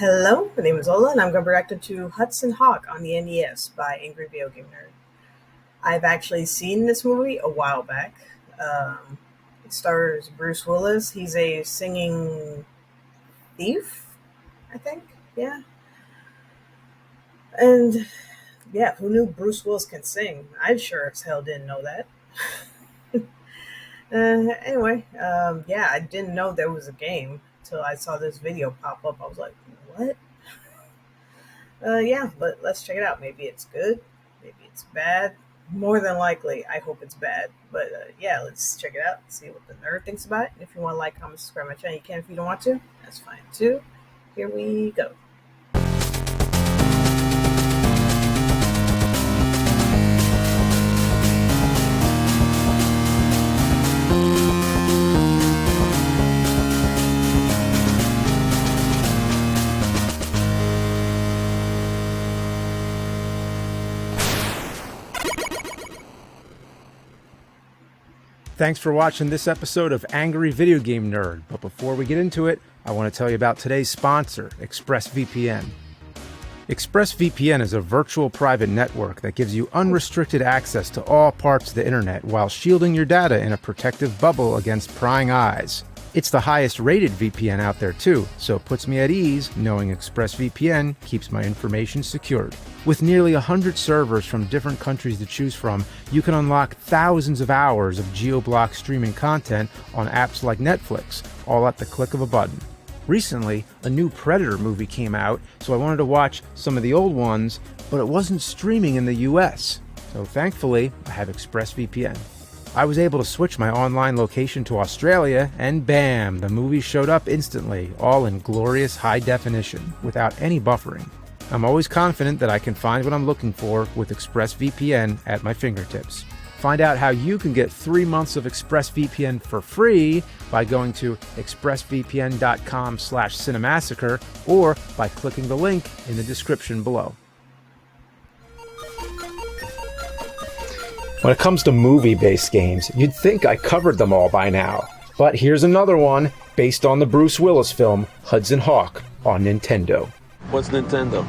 Hello, my name is Ola, and I'm going to be reacting to Hudson Hawk on the NES by Angry Video Game Nerd. I've actually seen this movie a while back. It stars Bruce Willis. He's a singing thief, I think. Yeah. And yeah, who knew Bruce Willis can sing? I sure as hell didn't know that. Anyway, yeah, I didn't know there was a game till I saw this video pop up. I was like, what? Yeah, but let's check it out. Maybe it's good. Maybe it's bad. More than likely, I hope it's bad. But yeah, let's check it out. See what the nerd thinks about it. If you want to like, comment, subscribe my channel, you can. If you don't want to, that's fine too. Here we go. Thanks for watching this episode of Angry Video Game Nerd, but before we get into it, I want to tell you about today's sponsor, ExpressVPN. ExpressVPN is a virtual private network that gives you unrestricted access to all parts of the internet while shielding your data in a protective bubble against prying eyes. It's the highest rated VPN out there too, so it puts me at ease knowing ExpressVPN keeps my information secured. With nearly 100 servers from different countries to choose from, you can unlock thousands of hours of geo-block streaming content on apps like Netflix, all at the click of a button. Recently, a new Predator movie came out, so I wanted to watch some of the old ones, but it wasn't streaming in the US. So thankfully, I have ExpressVPN. I was able to switch my online location to Australia, and bam, the movie showed up instantly, all in glorious high definition, without any buffering. I'm always confident that I can find what I'm looking for with ExpressVPN at my fingertips. Find out how you can get 3 months of ExpressVPN for free by going to expressvpn.com/cinemassacre or by clicking the link in the description below. When it comes to movie-based games, you'd think I covered them all by now. But here's another one, based on the Bruce Willis film Hudson Hawk on Nintendo. What's Nintendo?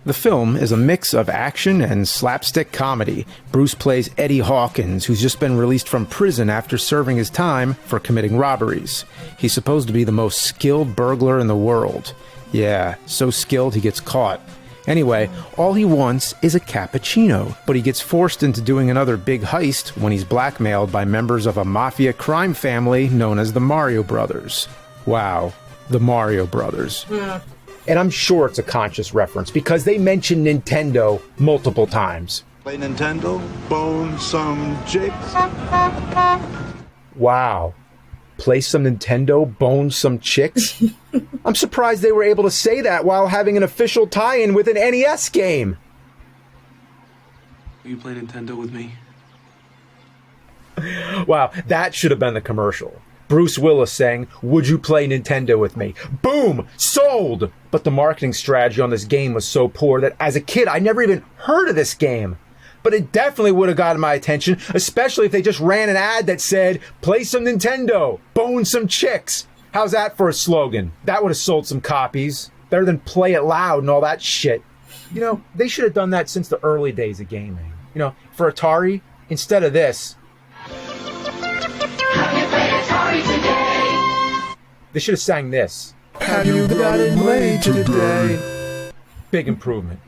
The film is a mix of action and slapstick comedy. Bruce plays Eddie Hawkins, who's just been released from prison after serving his time for committing robberies. He's supposed to be the most skilled burglar in the world. Yeah, so skilled he gets caught. Anyway, all he wants is a cappuccino, but he gets forced into doing another big heist when he's blackmailed by members of a mafia crime family known as the Mario Brothers. Wow, the Mario Brothers. Yeah. And I'm sure it's a conscious reference because they mention Nintendo multiple times. Play Nintendo, bone some chicks. Wow. Play some Nintendo, bone some chicks? I'm surprised they were able to say that while having an official tie-in with an NES game. Will you play Nintendo with me? Wow, that should have been the commercial. Bruce Willis saying, "Would you play Nintendo with me?" Boom! Sold! But the marketing strategy on this game was so poor that as a kid, I never even heard of this game. But it definitely would have gotten my attention, especially if they just ran an ad that said, "Play some Nintendo, bone some chicks." How's that for a slogan? That would have sold some copies. Better than "Play it loud" and all that shit. You know, they should have done that since the early days of gaming. You know, for Atari, instead of this, they should have sang this. Have you got it made today? Big improvement.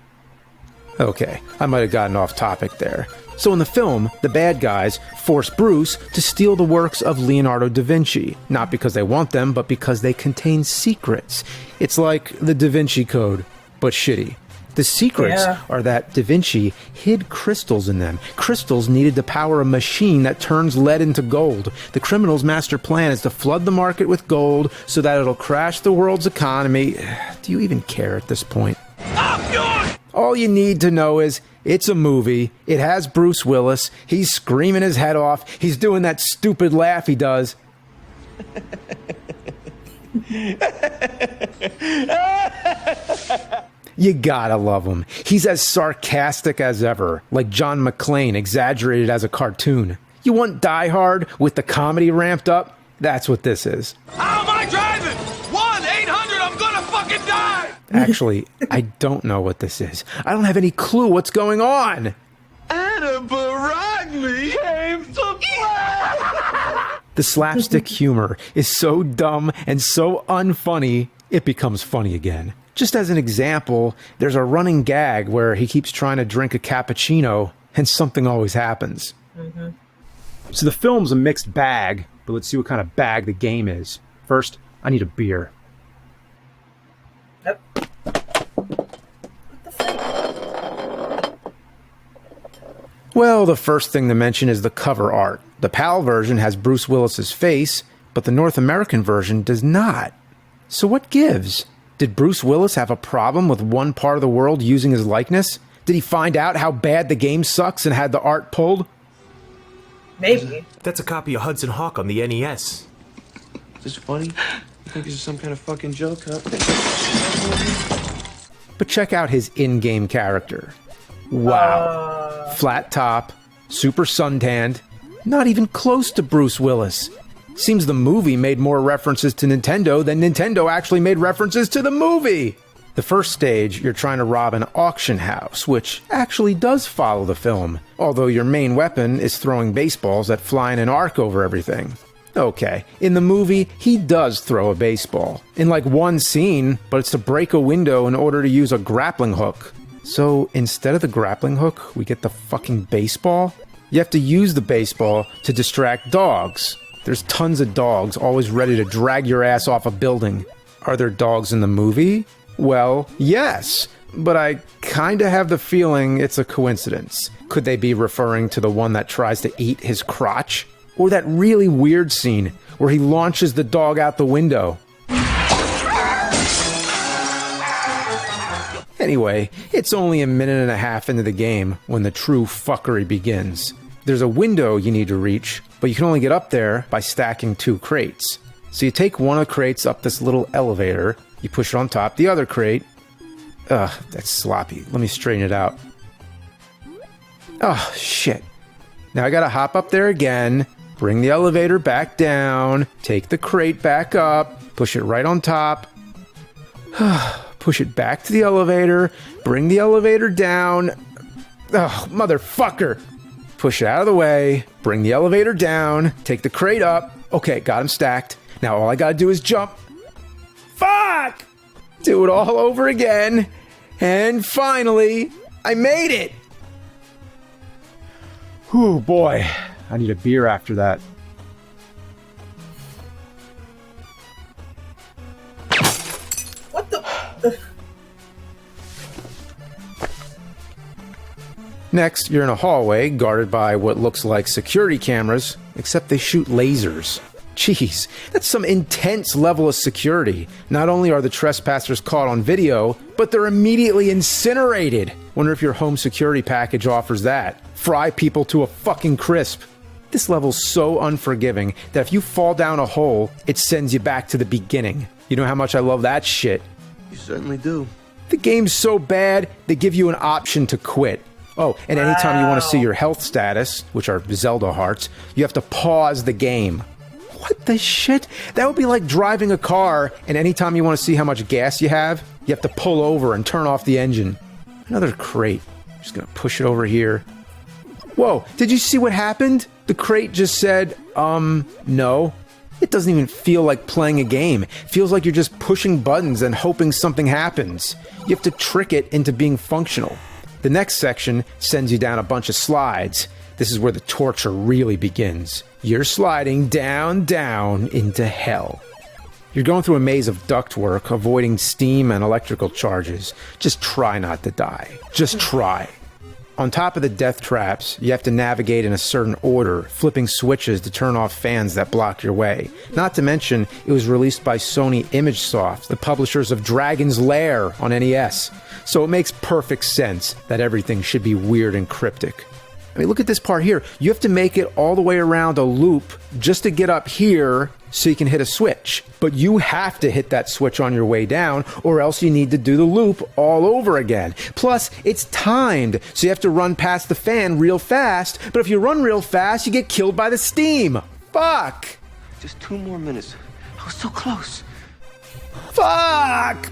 Okay, I might have gotten off topic there. So in the film, the bad guys force Bruce to steal the works of Leonardo da Vinci, not because they want them, but because they contain secrets. It's like the Da Vinci Code, but shitty. The secrets are that Da Vinci hid crystals in them. Crystals needed to power a machine that turns lead into gold. The criminal's master plan is to flood the market with gold so that it'll crash the world's economy. Do you even care at this point? All you need to know is it's a movie. It has Bruce Willis. He's screaming his head off. He's doing that stupid laugh he does. You gotta love him. He's as sarcastic as ever, like John McClane exaggerated as a cartoon. You want Die Hard with the comedy ramped up? That's what this is. How am I driving? 1-800, I'm gonna fucking die! Actually, I don't know what this is. I don't have any clue what's going on. Anna Baragni came to play! The slapstick humor is so dumb and so unfunny, it becomes funny again. Just as an example, there's a running gag where he keeps trying to drink a cappuccino and something always happens. Mm-hmm. So the film's a mixed bag, but let's see what kind of bag the game is. First, I need a beer. Yep. What the fuck? Well, the first thing to mention is the cover art. The PAL version has Bruce Willis's face, but the North American version does not. So what gives? Did Bruce Willis have a problem with one part of the world using his likeness? Did he find out how bad the game sucks and had the art pulled? Maybe. That's a copy of Hudson Hawk on the NES. Is this funny? You think this is some kind of fucking joke, huh? But check out his in-game character. Wow. Flat top, super suntanned, not even close to Bruce Willis. Seems the movie made more references to Nintendo than Nintendo actually made references to the movie. The first stage, you're trying to rob an auction house, which actually does follow the film, although your main weapon is throwing baseballs that fly in an arc over everything. Okay, in the movie, he does throw a baseball. In like one scene, but it's to break a window in order to use a grappling hook. So instead of the grappling hook, we get the fucking baseball? You have to use the baseball to distract dogs. There's tons of dogs always ready to drag your ass off a building. Are there dogs in the movie? Well, yes, but I kinda have the feeling it's a coincidence. Could they be referring to the one that tries to eat his crotch? Or that really weird scene where he launches the dog out the window? Anyway, it's only a minute and a half into the game when the true fuckery begins. There's a window you need to reach, but you can only get up there by stacking 2 crates. So you take one of the crates up this little elevator, you push it on top the other crate. Ugh, that's sloppy. Let me straighten it out. Oh, shit. Now I gotta hop up there again, bring the elevator back down, take the crate back up, push it right on top. Push it back to the elevator, bring the elevator down. Oh, motherfucker. Push it out of the way, bring the elevator down, take the crate up. Okay, got him stacked. Now all I gotta do is jump. Fuck! Do it all over again. And finally, I made it! Whew, boy. I need a beer after that. What the? Next, you're in a hallway guarded by what looks like security cameras, except they shoot lasers. Jeez, that's some intense level of security. Not only are the trespassers caught on video, but they're immediately incinerated. Wonder if your home security package offers that. Fry people to a fucking crisp. This level's so unforgiving that if you fall down a hole, it sends you back to the beginning. You know how much I love that shit? You certainly do. The game's so bad, they give you an option to quit. Oh, and anytime you want to see your health status, which are Zelda hearts, you have to pause the game. What the shit? That would be like driving a car, and anytime you want to see how much gas you have to pull over and turn off the engine. Another crate. Just gonna push it over here. Whoa, did you see what happened? The crate just said, no. It doesn't even feel like playing a game. It feels like you're just pushing buttons and hoping something happens. You have to trick it into being functional. The next section sends you down a bunch of slides. This is where the torture really begins. You're sliding down, down into hell. You're going through a maze of ductwork, avoiding steam and electrical charges. Just try not to die. Just try. On top of the death traps, you have to navigate in a certain order, flipping switches to turn off fans that block your way. Not to mention, it was released by Sony ImageSoft, the publishers of Dragon's Lair on NES. So it makes perfect sense that everything should be weird and cryptic. I mean, look at this part here. You have to make it all the way around a loop just to get up here so you can hit a switch. But you have to hit that switch on your way down, or else you need to do the loop all over again. Plus, it's timed, so you have to run past the fan real fast. But if you run real fast, you get killed by the steam. Fuck! Just 2 more minutes. I was so close. Fuck!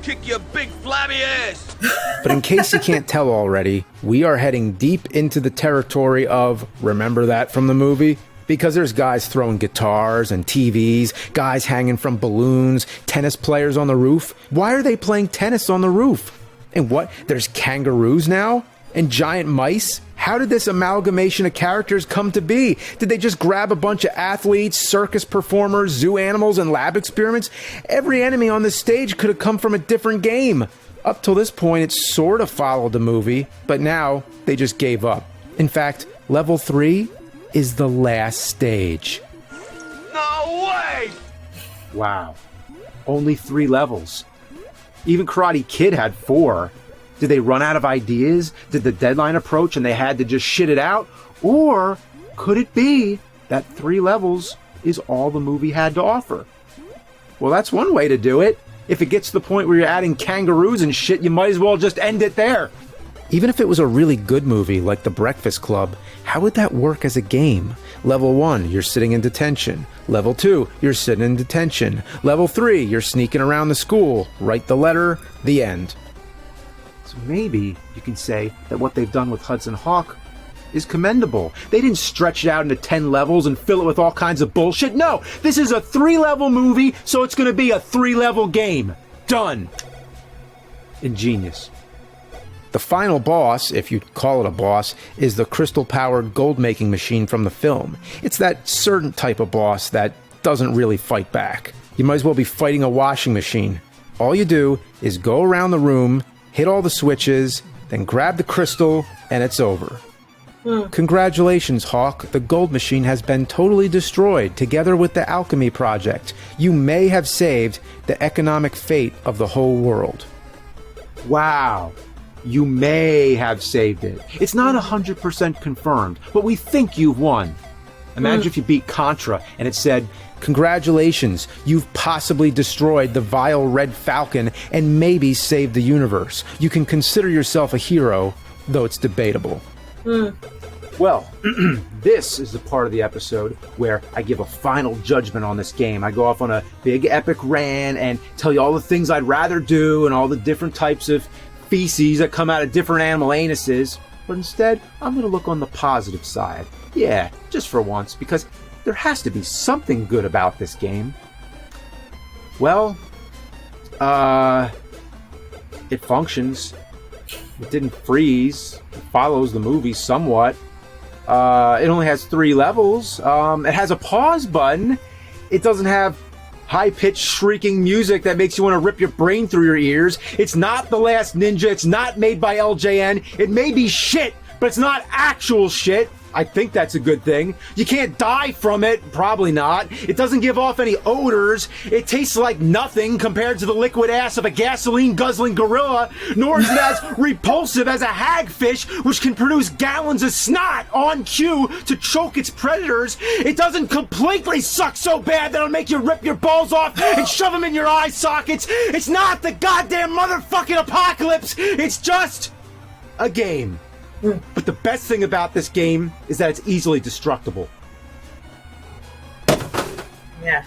kick your big flabby ass. But in case you can't tell already, we are heading deep into the territory of remember that from the movie? Because there's guys throwing guitars and TVs, guys hanging from balloons, tennis players on the roof. Why are they playing tennis on the roof? And what? There's kangaroos now? And giant mice? How did this amalgamation of characters come to be? Did they just grab a bunch of athletes, circus performers, zoo animals, and lab experiments? Every enemy on this stage could have come from a different game. Up till this point, it sort of followed the movie, but now they just gave up. In fact, level 3 is the last stage. No way! Wow. Only 3 levels. Even Karate Kid had 4. Did they run out of ideas? Did the deadline approach and they had to just shit it out? Or could it be that 3 levels is all the movie had to offer? Well, that's one way to do it. If it gets to the point where you're adding kangaroos and shit, you might as well just end it there. Even if it was a really good movie like The Breakfast Club, how would that work as a game? Level 1, you're sitting in detention. Level 2, you're sitting in detention. Level 3, you're sneaking around the school. Write the letter, the end. So maybe you can say that what they've done with Hudson Hawk is commendable. They didn't stretch it out into 10 levels and fill it with all kinds of bullshit. No, this is a 3-level movie, so it's going to be a 3-level game. Done. Ingenious. The final boss, if you'd call it a boss, is the crystal-powered gold-making machine from the film. It's that certain type of boss that doesn't really fight back. You might as well be fighting a washing machine. All you do is go around the room, hit all the switches, then grab the crystal, and it's over. Congratulations, Hawk. The gold machine has been totally destroyed, together with the alchemy project. You may have saved the economic fate of the whole world. Wow. You may have saved it. It's not 100% confirmed, but we think you've won. Imagine if you beat Contra and it said, congratulations, you've possibly destroyed the vile Red Falcon and maybe saved the universe. You can consider yourself a hero, though it's debatable. Well, this is the part of the episode where I give a final judgment on this game. I go off on a big epic rant and tell you all the things I'd rather do and all the different types of feces that come out of different animal anuses. But instead, I'm going to look on the positive side. Yeah, just for once, because there has to be something good about this game. Well, it functions. It didn't freeze. It follows the movie somewhat. It only has 3 levels. It has a pause button. It doesn't have high-pitched shrieking music that makes you want to rip your brain through your ears. It's not The Last Ninja. It's not made by LJN. It may be shit, but it's not actual shit. I think that's a good thing. You can't die from it. Probably not. It doesn't give off any odors. It tastes like nothing compared to the liquid ass of a gasoline-guzzling gorilla, nor is it as repulsive as a hagfish, which can produce gallons of snot on cue to choke its predators. It doesn't completely suck so bad that it'll make you rip your balls off and shove them in your eye sockets. It's not the goddamn motherfucking apocalypse. It's just a game. But the best thing about this game is that it's easily destructible. Yeah.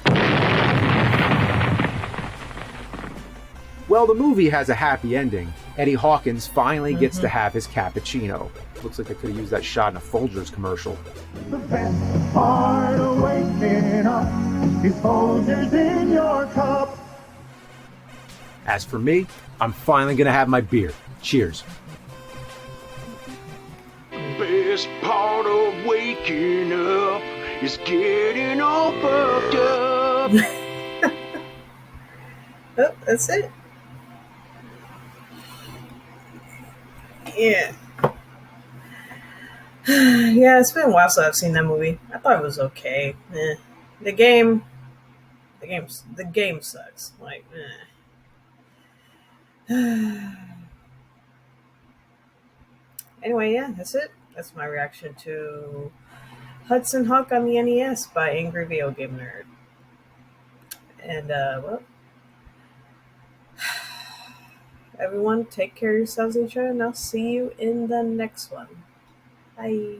Well, the movie has a happy ending. Eddie Hawkins finally gets to have his cappuccino. Looks like they could have used that shot in a Folgers commercial. The best part of waking up is Folgers in your cup. As for me, I'm finally going to have my beer. Cheers. Best part of waking up is getting all fucked up. Oh, that's it. Yeah. Yeah, it's been a while since I've seen that movie. I thought it was okay. The game sucks. Like, Anyway, yeah, that's it. That's my reaction to Hudson Hawk on the NES by Angry Video Game Nerd. And, well, everyone, take care of yourselves and each other, and I'll see you in the next one. Bye.